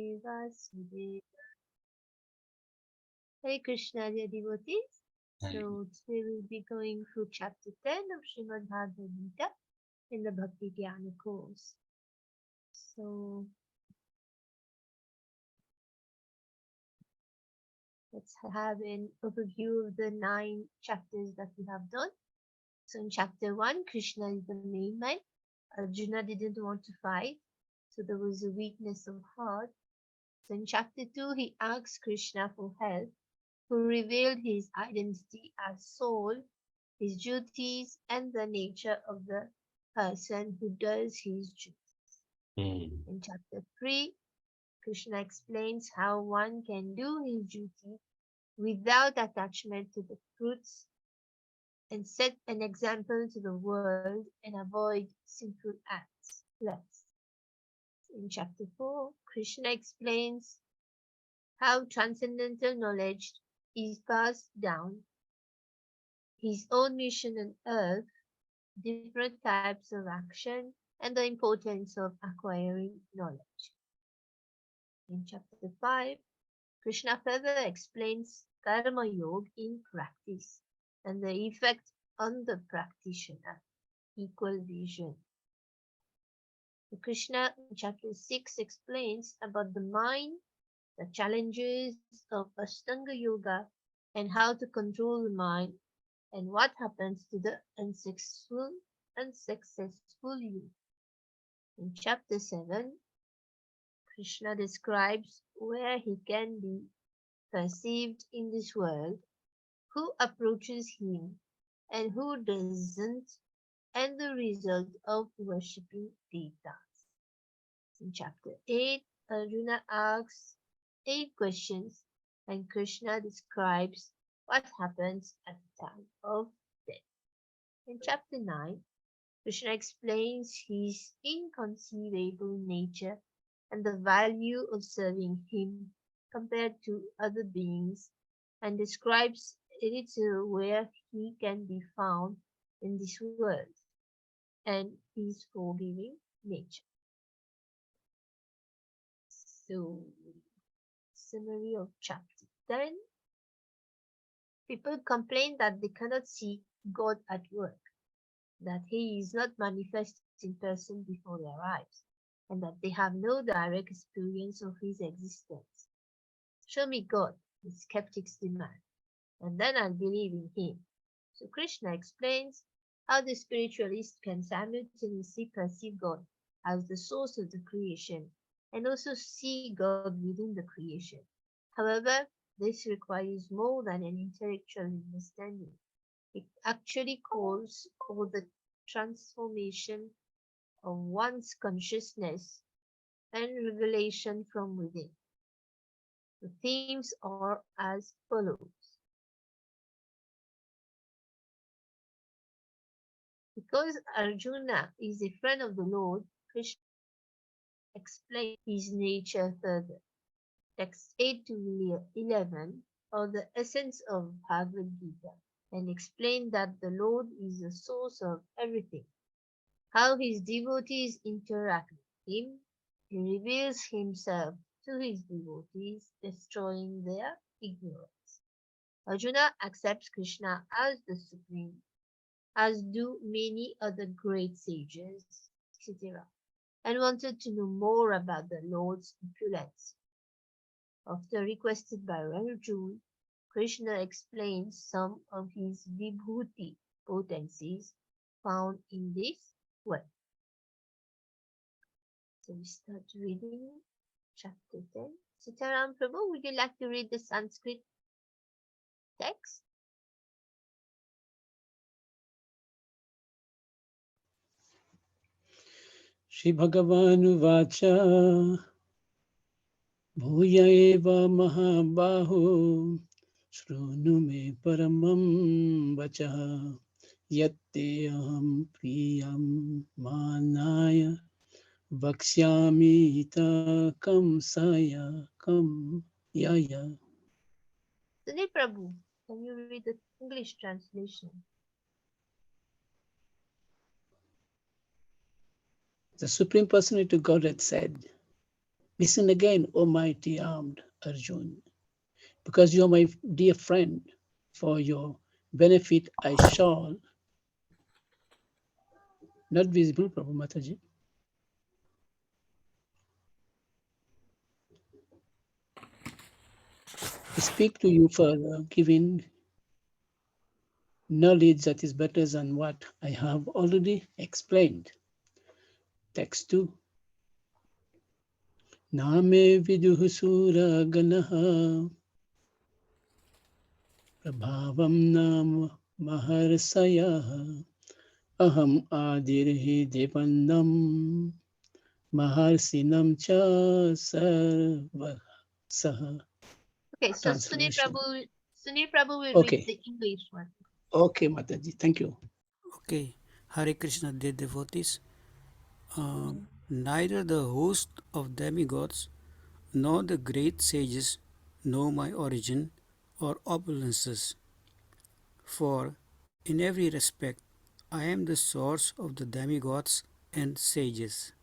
Vasudeva. Hare Krishna, dear devotees. So today we'll be going through chapter 10 of Srimad Bhagavad Gita in the Bhakti Jnana course. So let's have an overview of the 9 chapters that we have done. So in chapter 1, Krishna is the main man. Arjuna didn't want to fight, so there was a weakness of heart. So in chapter 2, he asked Krishna for help, who revealed his identity as soul, his duties, and the nature of the person who does his duties. In chapter 3, Krishna explains how one can do his duty without attachment to the fruits and set an example to the world and avoid sinful acts. Less. In chapter 4, Krishna explains how transcendental knowledge is passed down, his own mission on earth, different types of action, and the importance of acquiring knowledge. In chapter 5, Krishna further explains Karma Yoga in practice and the effect on the practitioner, equal vision. Krishna in chapter 6 explains about the mind, the challenges of Ashtanga Yoga, and how to control the mind, and what happens to the unsuccessful youth. In chapter 7, Krishna describes where he can be perceived in this world, who approaches him and who doesn't, and the result of worshipping devas. In chapter 8, Arjuna asks 8 questions and Krishna describes what happens at the time of death. In chapter 9, Krishna explains his inconceivable nature and the value of serving him compared to other beings and describes a little where he can be found in this world and his forgiving nature. So, summary of chapter 10. People complain that they cannot see God at work, that he is not manifest in person before their eyes, and that they have no direct experience of his existence. Show me God, the skeptics demand, and then I'll believe in him. So Krishna explains how the spiritualist can simultaneously perceive God as the source of the creation and also see God within the creation. However, this requires more than an intellectual understanding. It actually calls for the transformation of one's consciousness and revelation from within. The themes are as follows. Because Arjuna is a friend of the Lord, Krishna explains his nature further. Texts 8 to 11 are the essence of Bhagavad Gita and explain that the Lord is the source of everything. How his devotees interact with him, he reveals himself to his devotees, destroying their ignorance. Arjuna accepts Krishna as the Supreme, as do many other great sages, etc., and wanted to know more about the Lord's opulence. After requested by Arjuna, Krishna explains some of his vibhuti potencies found in this world. So we start reading chapter 10. Sitaram Prabhu, would you like to read the Sanskrit text? Shri Bhagavanuvacha Bhuya eva mahabaho Shrunu me paramam vachaha Yatte aham priyam manaya Vakshyami ita kam saya kam yaya. Sunil Prabhu, can you read the English translation? The Supreme Personality of Godhead said, Listen again, O mighty armed Arjun, because you are my dear friend. For your benefit, I shall, not visible, Prabhu Mataji, speak to you further, giving knowledge that is better than what I have already explained. Text 2. Name viduhu sura ganaha prabhavam nam maharsayah aham adirhi devannam maharsinam cha sarvasaha. Okay, so Translation. Sunil Prabhu will read Okay. the English one. Okay, Mataji. Thank you. Okay, Hare Krishna, dear devotees. Neither the host of demigods nor the great sages know my origin or opulences, for in every respect I am the source of the demigods and sages.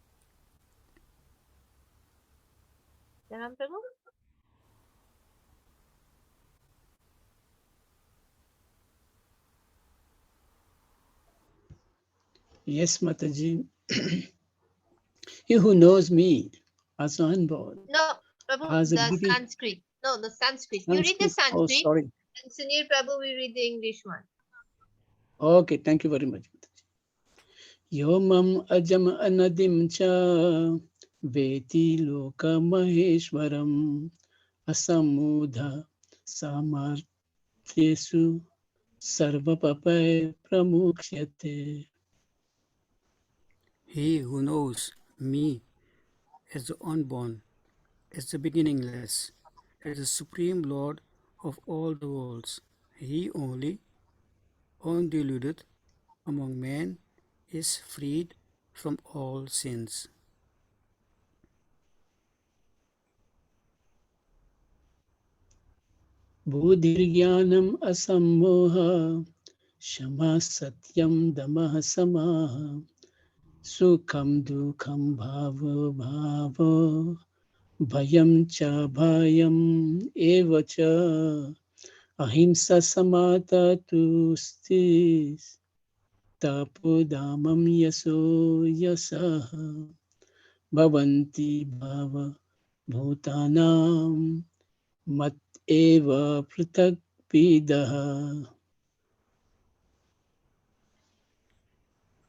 Ram Prabhu? Yes, Mataji. He who knows me as unborn, No, Prabhu, has a the beginning. Sanskrit. No, the Sanskrit. You read the Sanskrit. Oh, Sanskrit, sorry. and Sunil Prabhu will read the English one. Okay, thank you very much. Yomam ajam anadim cha veti loka maheshwaram asamudha samarthesu sarvapapai pramukhyate. He who knows me as the unborn, as the beginningless, as the supreme Lord of all the worlds, he only, undiluted among men, is freed from all sins. Buddhirjnanam asammoha shama satyam damah samaha sukham dukham bhavo bhavo bhayam cha bhayam evacha ahimsa samata tu stis tapodamam yaso yasaha bhavanti bhava bhutanam mat eva pratak pidaha.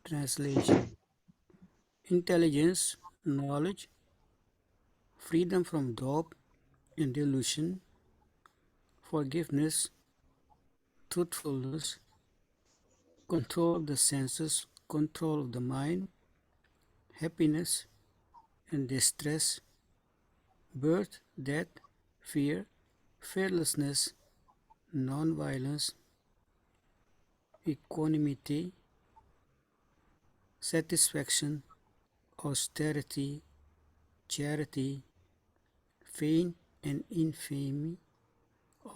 Translation: Intelligence, knowledge, freedom from doubt and delusion, forgiveness, truthfulness, control of the senses, control of the mind, happiness and distress, birth, death, fear, fearlessness, non-violence, equanimity, satisfaction, austerity, charity, fame and infamy,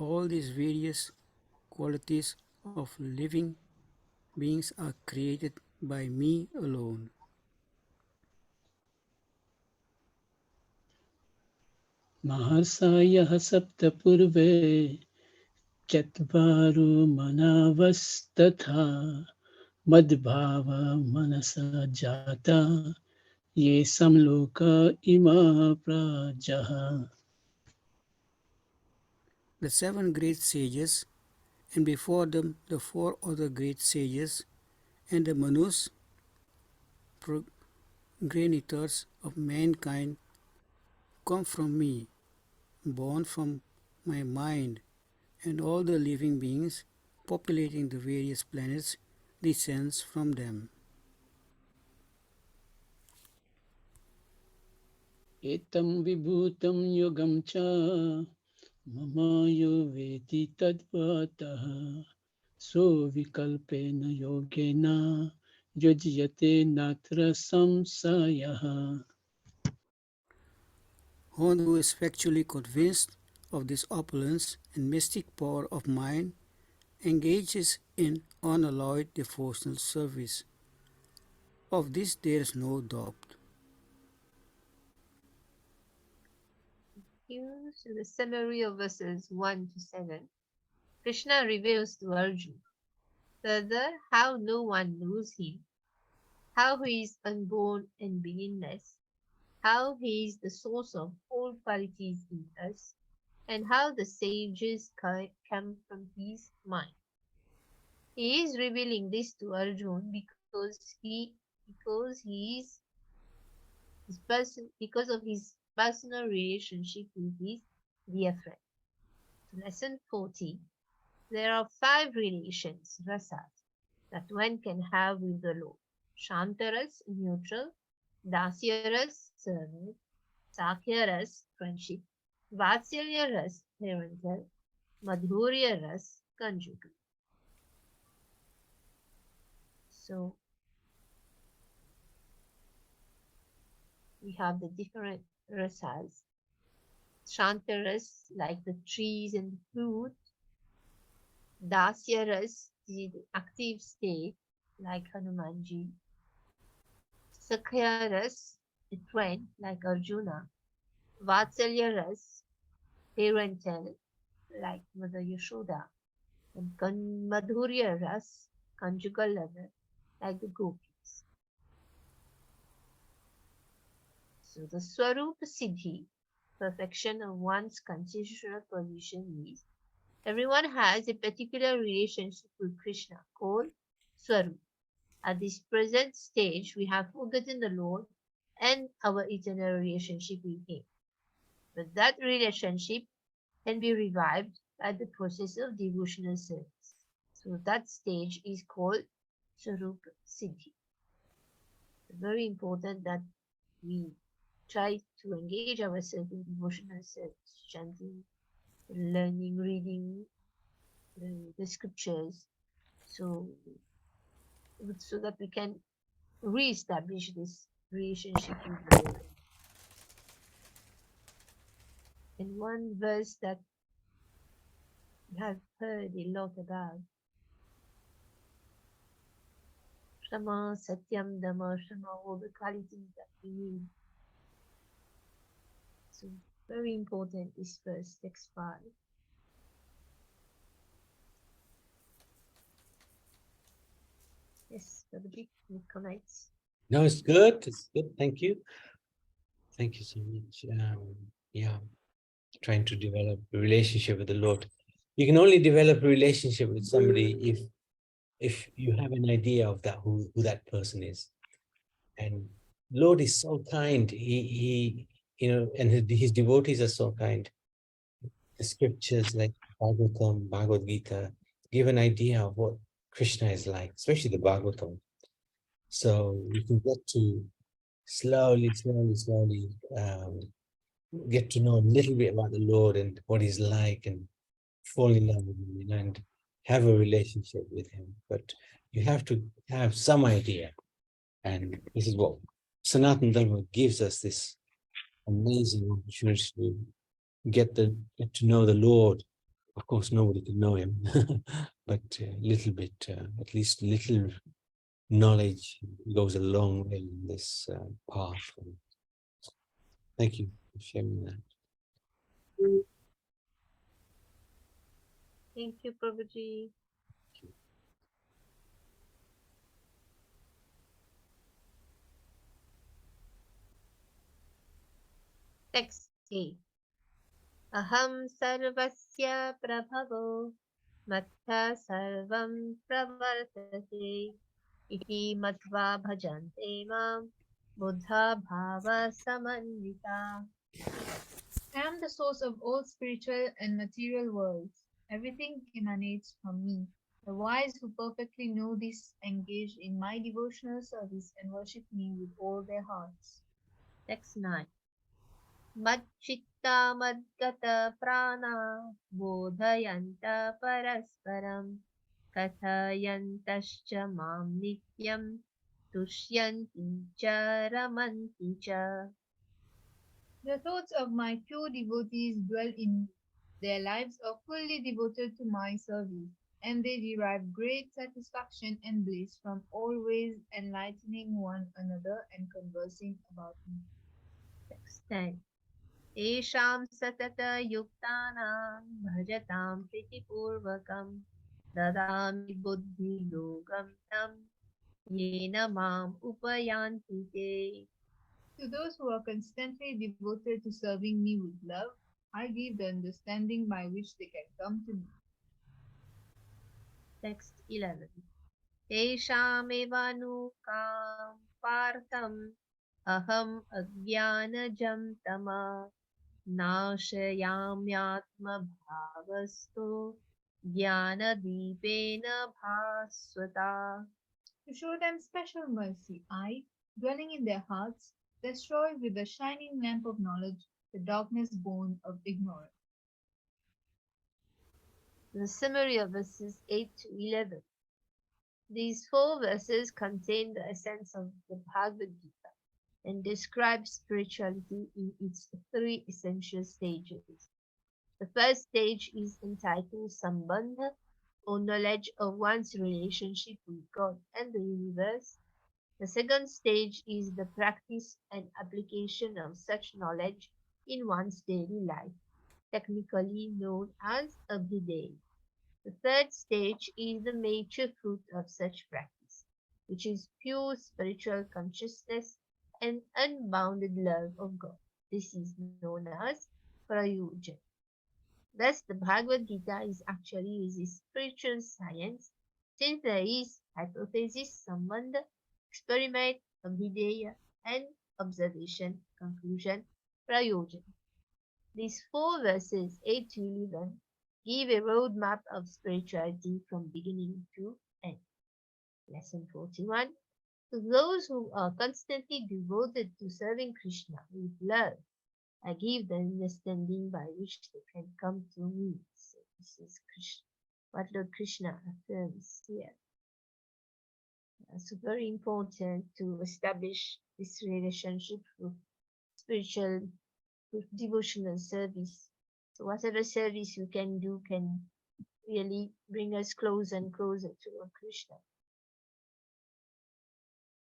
all these various qualities of living beings are created by me alone. Mahasaya saptapurve Chatvaru manavastatha madbhava manasa jata ye samloka ima prajaha. The seven great sages, and before them the four other great sages, and the Manus, progenitors of mankind, come from me, born from my mind, and all the living beings populating the various planets descends from them. Etam vibhutam yogam cha mama yo veti tadvataha so vikalpena yogena yojyate natra samsayaha. One who is factually convinced of this opulence and mystic power of mind engages in unalloyed devotional service. Of this there is no doubt. you. So the summary of verses 1 to 7. Krishna reveals to Arjuna further how no one knows him, how he is unborn and beginningless, how he is the source of all qualities in us, and how the sages come from his mind. He is revealing this to Arjuna because of his personal relationship with his dear friend. So lesson 40. There are 5 relations, rasas, that one can have with the Lord. Shantaras, neutral; Dasyaras, servant; Sakyaras, friendship; Vatsalyaras, parental; Madhuryaras, conjugal. So we have the different rasas. Shantaras, like the trees and the fruit; Dasyaras, the active state, like Hanumanji; Sakyaras, a friend, like Arjuna; Vatsalyaras, parental, like Mother Yashoda; and Madhuryaras, conjugal lover, like the gopis. So the Swarupa Siddhi, perfection of one's constitutional position, is everyone has a particular relationship with Krishna called Swarup. At this present stage, we have forgotten the Lord and our eternal relationship with Him. But that relationship can be revived by the process of devotional service. So that stage is called Swarupa Siddhi. Very important that we try to engage ourselves in devotional service, chanting, learning, reading the scriptures, so that we can re-establish this relationship with the Lord. And one verse that we have heard a lot about, Shama, Satyam, Dhamma, Shama, all the qualities that we need. So very important, this verse, text 5. Yes, Brother Big, any comments? No, it's good. It's good. Thank you. Thank you so much. Yeah, trying to develop a relationship with the Lord. You can only develop a relationship with somebody if you have an idea of that who that person is. And Lord is so kind. He and his devotees are so kind. The scriptures like Bhagavatam, Bhagavad Gita give an idea of what Krishna is like, especially the Bhagavatam. So you can get to slowly get to know a little bit about the Lord and what he's like, and fall in love with him, and have a relationship with him. But you have to have some idea. And this is what Sanatana Dharma gives us, this amazing opportunity to get to know the Lord. Of course, nobody can know him, but a little bit, at least little knowledge goes a long way in this path. Thank you for sharing that. Thank you, Prabhuji. Text 8. Aham sarvasya prabhavo mattha sarvam pravartate iti matva bhajante mam buddha bhava samanvita. I am the source of all spiritual and material worlds. Everything emanates from me. The wise who perfectly know this engage in my devotional service and worship me with all their hearts. Text 9. Madchitta madgata prana bodhayanta parasparam kathayantascha mam nityam tushyanti cha ramanti cha. The thoughts of my pure devotees dwell in me. Their lives are fully devoted to my service, and they derive great satisfaction and bliss from always enlightening one another and conversing about me. Text 10. Esham satata yuktanam bhajatam pritipurvakam dadami buddhi yogam tam yena mam upayanti te. To those who are constantly devoted to serving me with love, I give the understanding by which they can come to me. Text 11. Teshamevanu partam aham ajnanajam tama nashayamyatma bhavastu jnanadipena bhaswata. To show them special mercy, I, dwelling in their hearts, destroy with the shining lamp of knowledge the darkness born of ignorance. The summary of verses 8 to 11. These four verses contain the essence of the Bhagavad Gita and describe spirituality in its three essential stages. The first stage is entitled Sambandha, or knowledge of one's relationship with God and the universe. The second stage is the practice and application of such knowledge in one's daily life, technically known as Abhideya. The third stage is the major fruit of such practice, which is pure spiritual consciousness and unbounded love of God. This is known as Prayojan. Thus, the Bhagavad Gita is actually a spiritual science, since there is hypothesis, sambandha, experiment, abhideya, and observation, conclusion, prayojan. These four verses, 8 to 11, give a roadmap of spirituality from beginning to end. Lesson 41. To those who are constantly devoted to serving Krishna with love, I give the understanding by which they can come to me. So this is Krishna, what Lord Krishna affirms here. So very important to establish this relationship with spiritual, with devotional service. So whatever service you can do can really bring us closer and closer to Lord Krishna.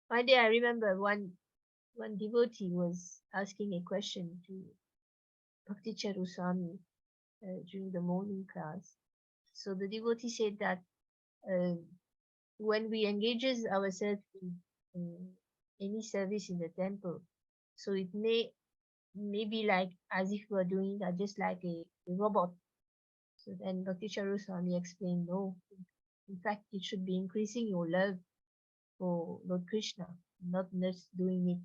One day I remember one devotee was asking a question to Bhakti Charu Swami during the morning class. So the devotee said that when we engages ourselves in any service in the temple, so it may be like as if we are doing that just like a robot. So then Bhakti Charu Swami explained, no, in fact it should be increasing your love for Lord Krishna, not just doing it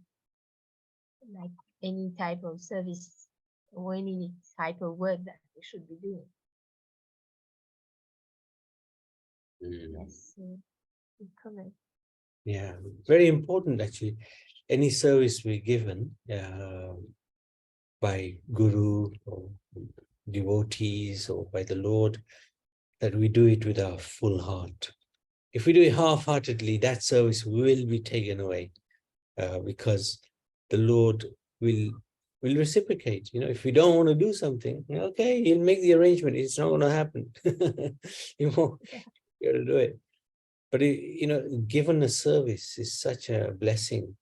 like any type of service or any type of work that we should be doing. Yes, good comment. Yeah, very important actually. Any service we're given by Guru or devotees or by the Lord, that we do it with our full heart. If we do it half-heartedly, that service will be taken away because the Lord will reciprocate. You know, if we don't want to do something, okay, He'll make the arrangement. It's not going to happen. You won't be able to do it. But you know, given a service is such a blessing.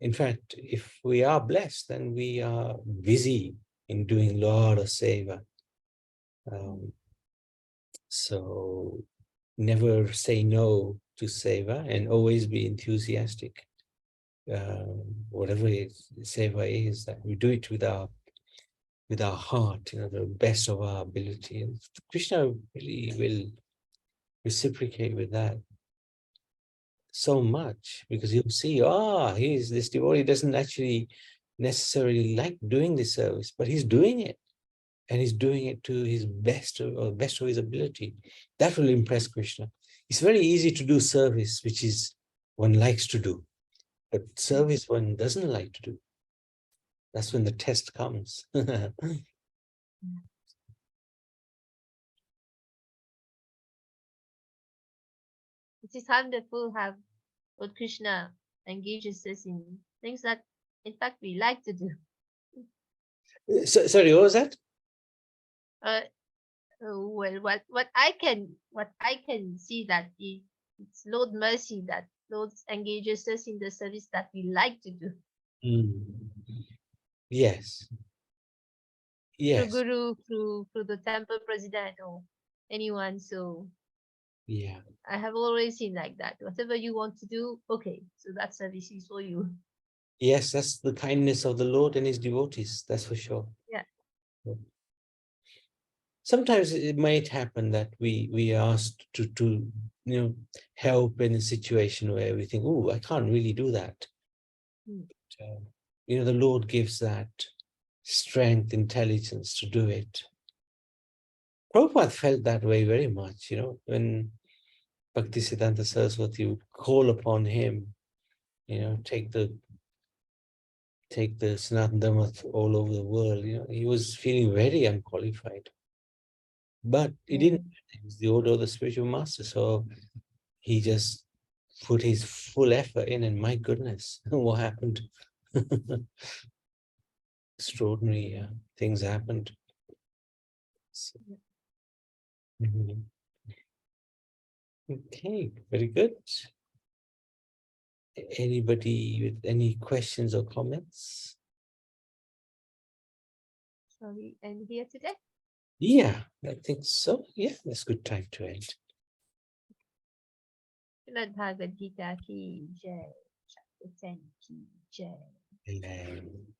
In fact, if we are blessed, then we are busy in doing a lot of seva. So never say no to seva and always be enthusiastic. Whatever seva is, that we do it with our heart, you know, the best of our ability. And Krishna really will reciprocate with that so much, because you'll see, he's this devotee doesn't actually necessarily like doing this service, but he's doing it. And he's doing it to his best of his ability. That will impress Krishna. It's very easy to do service, which is one likes to do, but service one doesn't like to do. That's when the test comes. It is wonderful how Lord Krishna engages us in things that, in fact, we like to do. Sorry, what was that? Well, what I can see that it's Lord mercy that Lord engages us in the service that we like to do. Yes. Yes. guru, through the temple president or anyone. So Yeah. I have always seen like that. Whatever you want to do, okay. So that service is for you. Yes, that's the kindness of the Lord and his devotees, that's for sure. Yeah. Sometimes it might happen that we are asked to help in a situation where we think, oh, I can't really do that. Mm. The Lord gives that strength, intelligence to do it. Prabhupada felt that way very much, when Bhaktisiddhanta Saraswati would call upon him, take the Sanatana Dharma all over the world. He was feeling very unqualified. But he didn't. He was the order of the spiritual master, so he just put his full effort in, and my goodness, what happened? Extraordinary things happened. So, mhm. Okay, very good. Anybody with any questions or comments? Shall we end here today? Yeah, I think so. Yeah, that's a good time to end. Srimad Bhagavad Gita ki jai. Chapter 10 ki jai. Amen.